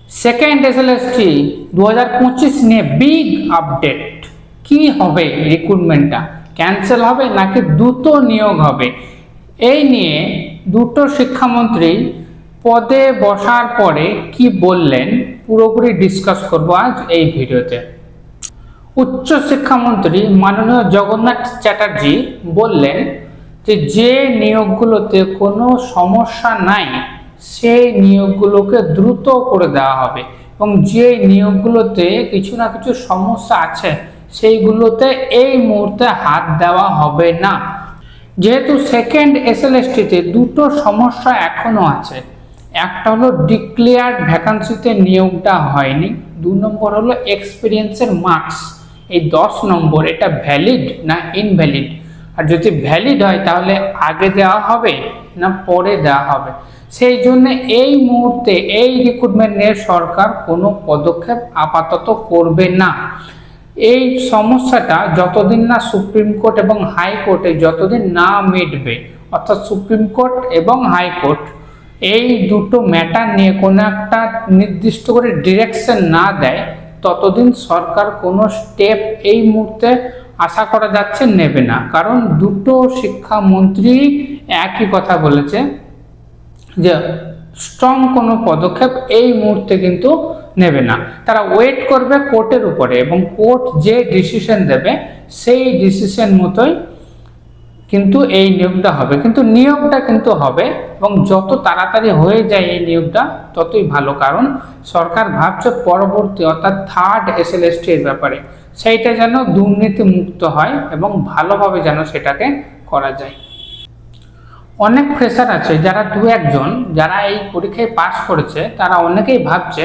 Second SLST 2025 নিয়ে big update. কি হবে, রিক্রুটমেন্টটা ক্যান্সেল হবে নাকি দ্রুত নিয়োগ হবে, এই নিয়ে দুটো শিক্ষামন্ত্রী পদে বসার পরে কি বললেন পুরোপুরি ডিসকাস করব আজ এই ভিডিওতে। উচ্চ শিক্ষামন্ত্রী মাননীয় জগন্নাথ চ্যাটার্জি বললেন যে নিয়োগগুলোতে কোনো সমস্যা নাই সেই নিয়োগগুলোকে দ্রুত করে দেওয়া হবে এবং যে নিয়োগগুলোতে কিছু না কিছু সমস্যা আছে সেইগুলোতে এই মুহূর্তে হাত দেওয়া হবে না। যেহেতু সেকেন্ড এসএলএসটিতে দুটো সমস্যা এখনো আছে, একটা হলো ডিক্লেয়ার্ড ভ্যাকান্সিতে নিয়োগটা হয়নি, 2 নম্বর হলো এক্সপিরিয়েন্সের মার্কস এই 10 নম্বর এটা ভ্যালিড না ইনভ্যালিড, আর যদি ভ্যালিড হয় তাহলে আগে দেওয়া হবে না পরে দেওয়া হবে। সেই জন্য এই মুহূর্তে এই রিক্রুটমেন্ট নিয়ে সরকার কোনো পদক্ষেপ আপাতত করবে না। এই সমস্যাটা যতদিন না সুপ্রিম কোর্ট এবং হাইকোর্টে যতদিন না মিটবে, অর্থাৎ সুপ্রিম কোর্ট এবং হাইকোর্ট এই দুটো ম্যাটার নিয়ে কোনো একটা নির্দিষ্ট করে ডিরেকশন না দেয় ততদিন সরকার কোনো স্টেপ এই মুহূর্তে আশা করা যাচ্ছে নেবে না। কারণ দুটো শিক্ষামন্ত্রী একই কথা বলেছে যে স্ট্রং কোনো পদক্ষেপ এই মুহূর্তে কিন্তু নেবে না, তারা ওয়েট করবে কোর্টের উপরে এবং কোর্ট যে ডিসিশন দেবে সেই ডিসিশন মতোই কিন্তু এই নিয়োগটা হবে, কিন্তু নিয়োগটা কিন্তু হবে এবং যত তাড়াতাড়ি হয়ে যায় এই নিয়োগটা ততই ভালো। কারণ সরকার ভাবছে পরবর্তী অর্থাৎ থার্ড এসএলএসটির ব্যাপারে সেইটা যেন দুর্নীতি মুক্ত হয় এবং ভালোভাবে যেন সেটাকে করা যায়। অনেক ফ্রেশার আছে যারা 2-1 জন যারা এই পরীক্ষায় পাস করেছে, তারা অনেকেই ভাবছে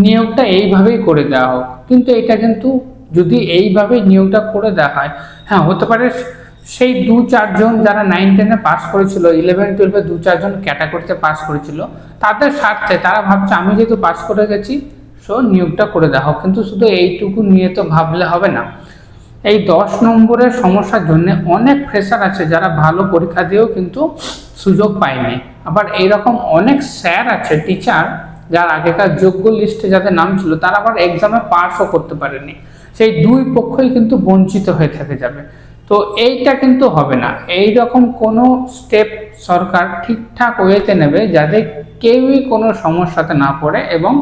নিয়োগটা এইভাবেই করে দেওয়া হোক, কিন্তু এটা কিন্তু যদি এইভাবেই নিয়োগটা করে দেওয়া হয়, হ্যাঁ হতে পারে সেই 2-4 জন যারা 9-10-এ পাস করেছিল, 11-12-এ 2-4 জন ক্যাটাগরিতে পাস করেছিল, তাদের স্বার্থে তারা ভাবছে আমি যেহেতু পাস করে গেছি সো নিয়োগটা করে দেওয়া হোক। কিন্তু শুধু এইটুকু নিয়ে তো ভাবলে হবে না। এই 10 নম্বরের সমস্যার জন্য অনেক ফ্রেশার আছে যারা ভালো পরীক্ষা দিয়েও কিন্তু সুযোগ পায়নি। আবার এইরকম অনেক স্যার আছে, টিচার যার আগেকার যোগ্য লিস্টে যাদের নাম ছিল তারা আবার এক্সামে পাসও করতে পারেনি। সেই দুই পক্ষই কিন্তু বঞ্চিত হয়ে থেকে যাবে। তো এইটা কিন্তু হবে না। এই রকম কোনো স্টেপ সরকার ঠিকঠাক ওয়েতে নেবে যাতে কেউই কোনো সমস্যাতে না পড়ে এবং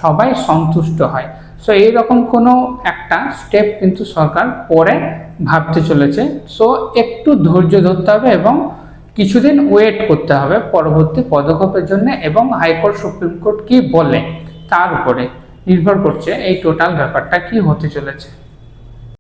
সবাই সন্তুষ্ট হয়। সো এইরকম কোনো একটা স্টেপ কিন্তু সরকার পরে ভাবতে চলেছে। সো একটু ধৈর্য ধরতে হবে এবং কিছুদিন ওয়েট করতে হবে পরবর্তী পদক্ষেপের জন্য, এবং হাইকোর্ট সুপ্রিম কোর্ট কি বলে তার উপরে নির্ভর করছে এই টোটাল ব্যাপারটা কি হতে চলেছে।